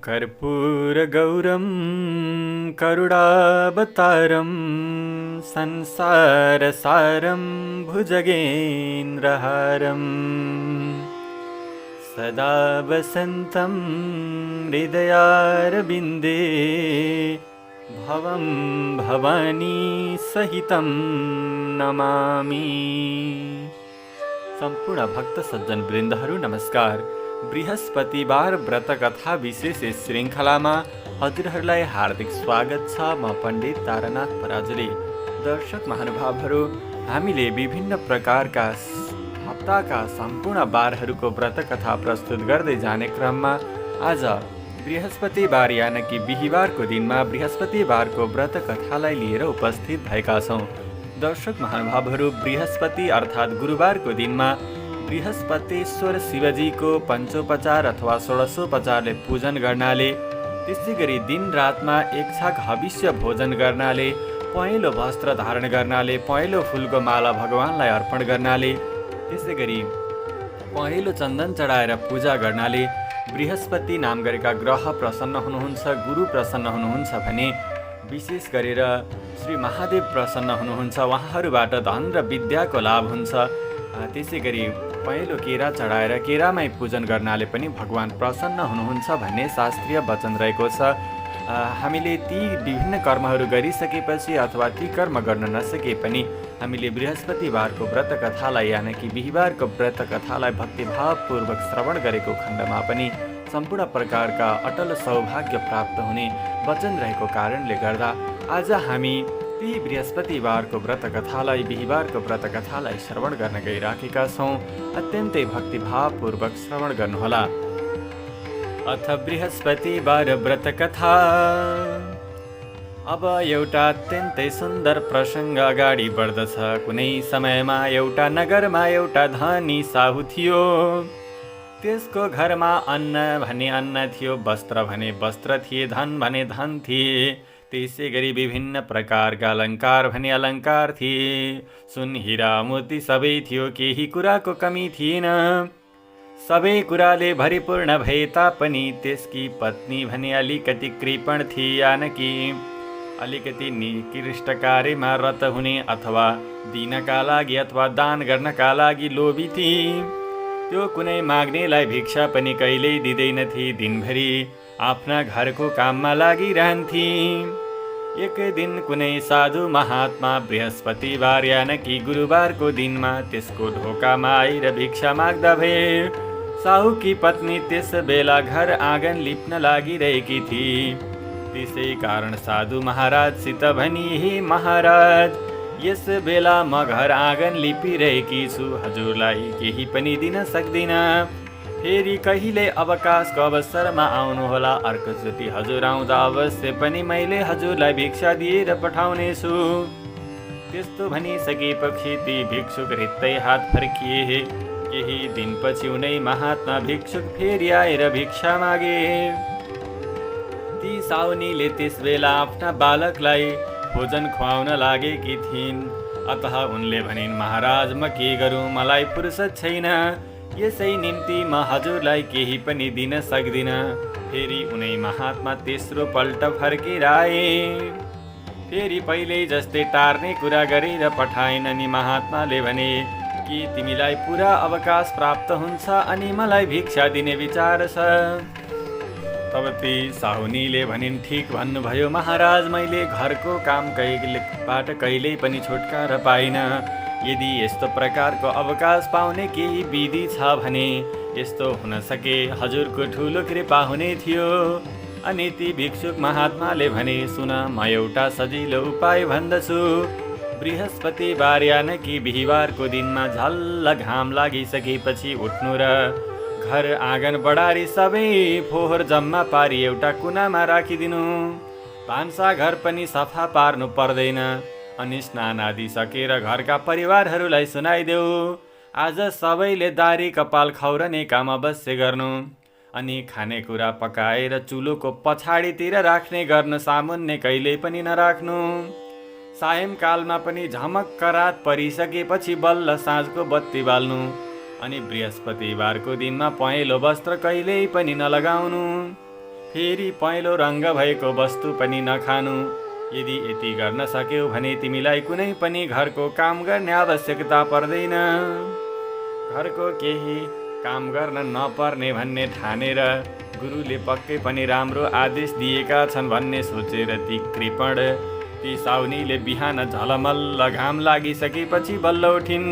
कर्पूरगौरं करुणावतारं संसारसारं भुजगेन्द्रहारं सदा वसन्तं हृदयारविन्दे भवं भवानी सहितं नमामि। सम्पूर्ण भक्त सज्जन वृन्दहरू नमस्कार। बृहस्पतिबार व्रत कथा विशेष श्रृङ्खलामा हजुरहरूलाई हार्दिक स्वागत छ। म पण्डित तारानाथ पराजुली। दर्शक महानुभावहरू, हामीले विभिन्न प्रकारका हप्ताका सम्पूर्ण बारहरूको व्रत कथा प्रस्तुत गर्दै जाने क्रममा आज बृहस्पतिबार यानि कि बिहिबारको दिनमा बृहस्पतिबारको व्रत कथालाई लिएर उपस्थित भएका छौँ। दर्शक महानुभावहरू, बृहस्पति अर्थात् गुरुबारको दिनमा बृहस्पतेश्वर शिवजीको पञ्चोपचार अथवा षोडशोपचारले पूजन गर्नाले, त्यसै गरी दिन रातमा एक छाक हविष्य भोजन गर्नाले, पहेँलो वस्त्र धारण गर्नाले, पहेँलो फुलको माला भगवानलाई अर्पण गर्नाले, त्यसै गरी पहेँलो चन्दन चढाएर पूजा गर्नाले बृहस्पति नाम गरेका ग्रह प्रसन्न हुनुहुन्छ, गुरु प्रसन्न हुनुहुन्छ भने विशेष गरेर श्री महादेव प्रसन्न हुनुहुन्छ। उहाँहरूबाट धन र विद्याको लाभ हुन्छ। त्यसै गरी पहेँलो केरा चढाएर केरामै पूजन गर्नाले पनि भगवान प्रसन्न हुनुहुन्छ भन्ने शास्त्रीय वचन रहेको छ। हामीले ती विभिन्न कर्महरू गरिसकेपछि अथवा ती कर्म गर्न नसके पनि हामीले बृहस्पतिबारको व्रत कथालाई यानि कि बिहिबारको व्रत कथालाई भक्तिभावपूर्वक श्रवण गरेको खण्डमा पनि सम्पूर्ण प्रकारका अटल सौभाग्य प्राप्त हुने वचन रहेको कारणले गर्दा आज हामी ती बृहस्पतिबारको व्रत कथालाई, बिहिबारको व्रत कथालाई श्रवण गर्न गइराखेका छौँ। अत्यन्तै भक्तिभावपूर्वक श्रवण गर्नुहोला। अथ बृहस्पतिबार व्रत कथा। अब एउटा अत्यन्तै सुन्दर प्रसङ्ग अगाडि बढ्दछ। कुनै समयमा एउटा नगरमा एउटा धनी साहु थियो। त्यसको घरमा अन्न भने अन्न थियो, वस्त्र भने वस्त्र थिए, धन भने धन थिए, त्यसै गरी विभिन्न प्रकारका अलङ्कार भने अलङ्कार थिए। सुन हिरा मोती सबै थियो, केही कुराको कमी थिएन। सबै कुराले भरिपूर्ण भए तापनि त्यसकी पत्नी भने अलिकति कृपण थिए, यानि कि अलिकति निकृष्ट कार्यमा रत हुने अथवा दिनका लागि अथवा दान गर्नका लागि लोभी थिए। त्यो कुनै माग्नेलाई भिक्षा पनि कहिल्यै दिँदैनथे। दिनभरि आफ्ना घरको काममा लागिरहन्थे। एक दिन कुनै साधु महात्मा बृहस्पतिबार यानि कि गुरुबारको दिनमा त्यसको ढोकामा आएर भिक्षा माग्दा भए। साहुकी पत्नी त्यस बेला घर आँगन लिप्न लागिरहेकी थिए। त्यसै कारण साधु महाराजसित भनी, हे महाराज, यस बेला म घर आँगन लिपिरहेकी छु, हजुरलाई केही पनि दिन सक्दिन। फेरि कहिले अवकाशको अवसरमा आउनुहोला। अर्कोचोटि हजुर आउँदा अवश्य पनि मैले हजुरलाई भिक्षा दिएर पठाउनेछु। त्यस्तो भनिसकेपछि ती भिक्षुक रित्तै हात फर्किए। केही दिनपछि उनै महात्मा भिक्षुक फेरि आएर भिक्षा मागे। ती साउनीले त्यस बेला आफ्ना बालकलाई भोजन खुवाउन लागेकी थिइन्। अतः उनले भनिन्, महाराज, म के गरौँ, मलाई फुर्सद छैन, यसै निम्ति म हजुरलाई केही पनि दिन सक्दिन। फेरि उनै महात्मा तेस्रो पल्ट फर्केर आए। फेरि पहिल्यै जस्तै टार्ने कुरा गरेर पठाइन्। अनि महात्माले भने, कि तिमीलाई पुरा अवकाश प्राप्त हुन्छ अनि मलाई भिक्षा दिने विचार छ? तब ती साहुनीले भनिन्, ठिक भन्नुभयो महाराज, मैले घरको कामबाट कहिल्यै पनि छुटकारा पाइन। यदि यस्तो प्रकारको अवकाश पाउने केही विधि छ भने यस्तो हुन सके हजुरको ठुलो कृपा हुने थियो। अनि ती भिक्षुक महात्माले भने, सुन, म एउटा सजिलो उपाय भन्दछु। बृहस्पतिबार यानि कि बिहिबारको दिनमा झल्ल घाम लागिसकेपछि उठ्नु र घर आँगन बढारी सबै फोहोर जम्मा पारी एउटा कुनामा राखिदिनु। भान्सा घर पनि सफा पार्नु पर्दैन। अनि स्नान आदि सकेर घरका परिवारहरूलाई सुनाइदेऊ। आज सबैले दारी कपाल खौरने काम अवश्य गर्नु। अनि खानेकुरा पकाएर चुलोको पछाडितिर राख्ने गर्नु। सामुन्ने कहिल्यै पनि नराख्नु। सायंकालमा पनि झमक्क रात परिसकेपछि बल्ल साँझको बत्ती बाल्नु। अनि बृहस्पतिबारको दिनमा पहेँलो वस्त्र कहिल्यै पनि नलगाउनु। फेरि पहेँलो रङ्ग भएको वस्तु पनि नखानु। यदि यति गर्न सक्यौ भने तिमीलाई कुनै पनि घरको काम गर्ने आवश्यकता पर्दैन। घरको केही काम गर्न नपर्ने भन्ने ठानेर गुरुले पक्कै पनि राम्रो आदेश दिएका छन् भन्ने सोचेर ती कृपण ती साउनीले बिहान झलमल्ल घाम लागिसकेपछि बल्ल उठिन्।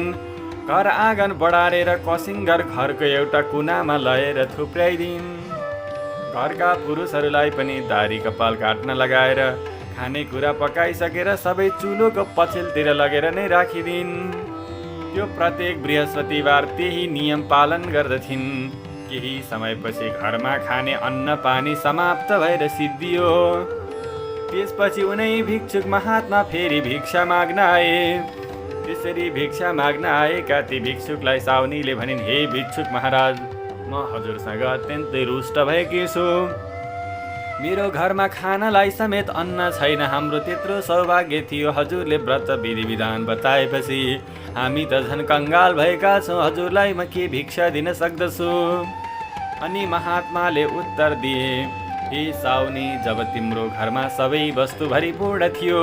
घर आँगन बढारेर कसिङ्गर घरको एउटा कुनामा लगेर थुप्र्याइदिन्। घरका पुरुषहरूलाई पनि दारी कपाल काट्न लगाएर खानेकुरा पकाइसकेर सबै चुलोको पछिल्तिर लगेर नै राखिदिन्। त्यो प्रत्येक बृहस्पतिबार त्यही नियम पालन गर्दथिन्। केही समयपछि घरमा खाने अन्न पानी समाप्त भएर सिद्धियो। त्यसपछि उनै भिक्षुक महात्मा फेरि भिक्षा माग्न आए। त्यसरी भिक्षा माग्न आएका ती भिक्षुकलाई साउनीले भनिन्, हे भिक्षुक महाराज, म हजुरसँग अत्यन्तै रुष्ट भएकी छु। मेरो घरमा खानलाई समेत अन्न छैन। हाम्रो त्यत्रो सौभाग्य थियो। हजुरले व्रत विधि विधान बताएपछि हामी त झन् कङ्गाल भएका छौँ। हजुरलाई म के भिक्षा दिन सक्दछु? अनि महात्माले उत्तर दिए, हे साउनी, जब तिम्रो घरमा सबै वस्तु भरिपूर्ण थियो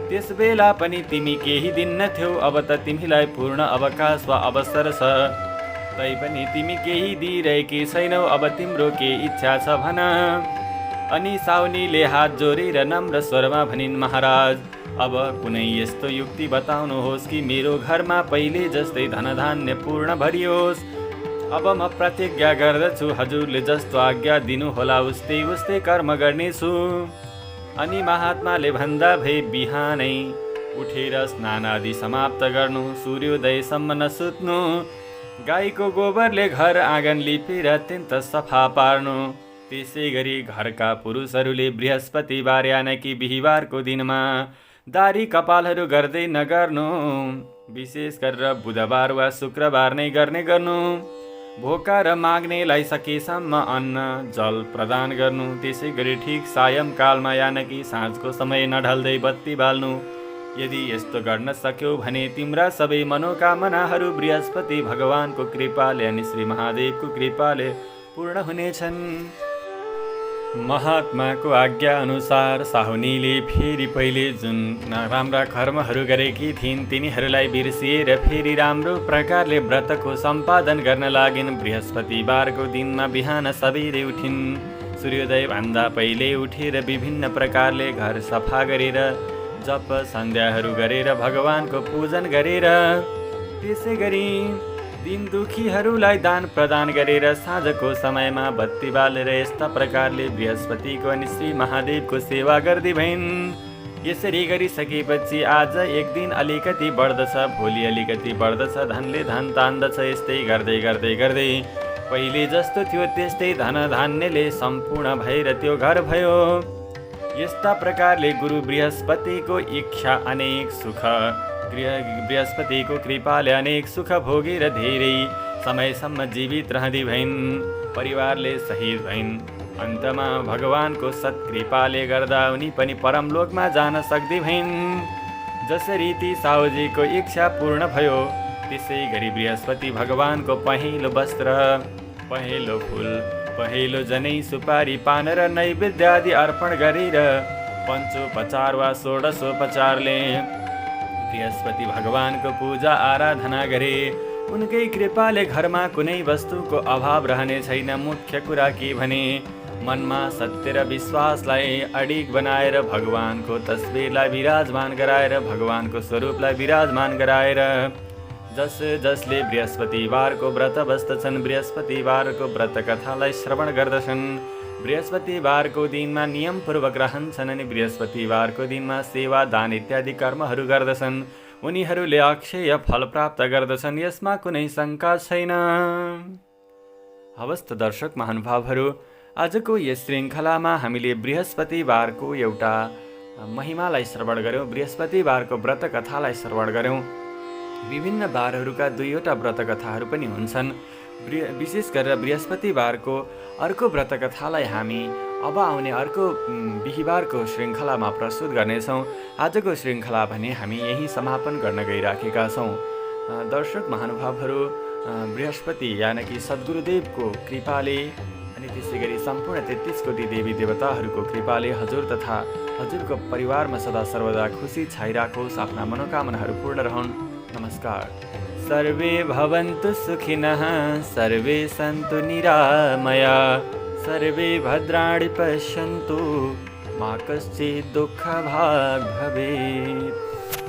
त्यस बेला पनि तिमी केही दिन्नथ्यौ। अब त तिमीलाई पूर्ण अवकाश वा अवसर छ, तैपनि तिमी केही दिइरहेकी छैनौ। अब तिम्रो के इच्छा छ भन। अनि साउनीले हात जोडेर नम्र स्वरमा भनिन्, महाराज, अब कुनै यस्तो युक्ति बताउनुहोस् कि मेरो घरमा पहिले जस्तै धनधान्य पूर्ण भरियोस्। अब म प्रतिज्ञा गर्दछु, हजुरले जस्तो आज्ञा दिनुहोला उस्तै उस्तै कर्म गर्नेछु। अनि महात्माले भन्दा भए बिहानै उठेर स्नान आदि समाप्त गर्नु, सूर्योदयसम्म नसुत्नु, गाईको गोबरले घर आँगन लिपेर अत्यन्त सफा पार्नु। त्यसै गरी घरका पुरुषहरूले बृहस्पतिबार यानि बिहिबारको दिनमा दारी कपालहरू गर्दै नगर्नु। विशेष गरेर बुधबार वा शुक्रबार नै गर्ने गर्नु। भोका र माग्नेलाई सकेसम्म अन्न जल प्रदान गर्नु। त्यसै गरी ठिक सायंकालमा यानि साँझको समय नढल्दै बत्ती बाल्नु। यदि यस्तो गर्न सक्यौ भने तिम्रा सबै मनोकामनाहरू बृहस्पति भगवानको कृपाले अनि श्री महादेवको कृपाले पूर्ण हुनेछन्। महात्माको आज्ञा अनुसार साहुनीले फेरि पहिले जुन नराम्रा कर्महरू गरेकी थिइन् तिनीहरूलाई बिर्सिएर फेरि राम्रो प्रकारले व्रतको सम्पादन गर्न लागिन्। बृहस्पतिबारको दिनमा बिहान सबेरै उठिन्। सूर्योदयभन्दा पहिले उठेर विभिन्न प्रकारले घर सफा गरेर जप सन्ध्याहरू गरेर भगवानको पूजन गरेर त्यसै गरी दिन दुखीहरूलाई दान प्रदान गरेर साँझको समयमा बत्ती बालेर यस्ता प्रकारले बृहस्पतिको अनि श्री महादेवको सेवा गर्दै भइन्। यसरी गरिसकेपछि आज एक दिन अलिकति बढ्दछ, भोलि अलिकति बढ्दछ, धनले धन तान्दछ। यस्तै गर्दै गर्दै गर्दै पहिले जस्तो थियो त्यस्तै धन धान्यले सम्पूर्ण भएर त्यो घर भयो। यस्ता प्रकारले गुरु बृहस्पतिको इच्छा अनेक सुख, बृहस्पतिको कृपाले अनेक सुख भोगेर धेरै समयसम्म जीवित रहँदै भइन्। परिवारले शहीद भइन्। अन्तमा भगवानको सत्कृपाले गर्दा उनी पनि परमलोकमा जान सक्दै भइन्। जसरी ती साहुजीको इच्छा पूर्ण भयो त्यसै गरी बृहस्पति भगवानको पहेँलो वस्त्र, पहेँलो फुल, पहेँलो जनै, सुपारी, पान र नैवेद्य आदि अर्पण गरेर पञ्चोपचार वा षोडशोपचारले बृहस्पति भगवानको पूजा आराधना गरे। उनकै कृपाले घरमा कुनै वस्तुको अभाव रहने छैन। मुख्य कुरा के भने मनमा सत्य र विश्वासलाई अडिग बनाएर भगवानको तस्बिरलाई विराजमान गराएर भगवानको स्वरूपलाई विराजमान गराएर जसले बृहस्पतिबारको व्रत बस्दछन्, बृहस्पतिबारको व्रत कथालाई श्रवण गर्दछन्, बृहस्पतिबारको दिनमा नियमपूर्वक रहन्छन् अनि बृहस्पतिबारको दिनमा सेवा दान इत्यादि कर्महरू गर्दछन्, उनीहरूले अक्षय फल प्राप्त गर्दछन्। यसमा कुनै शङ्का छैन। हवस् त दर्शक महानुभावहरू, आजको यस श्रृङ्खलामा हामीले बृहस्पतिबारको एउटा महिमालाई श्रवण गऱ्यौँ, बृहस्पतिबारको व्रत कथालाई श्रवण गऱ्यौँ। विभिन्न बारहरूका दुईवटा व्रत कथाहरू पनि हुन्छन्। विशेष गरेर बृहस्पतिबारको अर्को व्रत कथालाई हामी अब आउने अर्को बिहिबारको श्रृङ्खलामा प्रस्तुत गर्नेछौँ। आजको श्रृङ्खला भने हामी यही समापन गर्न गइराखेका छौँ। दर्शक महानुभावहरू, बृहस्पति यानि कि सद्गुरुदेवको कृपाले अनि अनि त्यसै गरी सम्पूर्ण 33 कोटी देवी देवताहरूको कृपाले हजुर तथा हजुरको परिवारमा सदा सर्वदा खुसी छाइराखोस्, आफ्ना मनोकामनाहरू पूर्ण रहन्। नमस्कार। सर्वे भवन्तु सुखिनः, सर्वे सन्तु निरामया, सर्वे भद्राणि पश्यन्तु, मा कश्चित् दुःखभाग् भवेत्।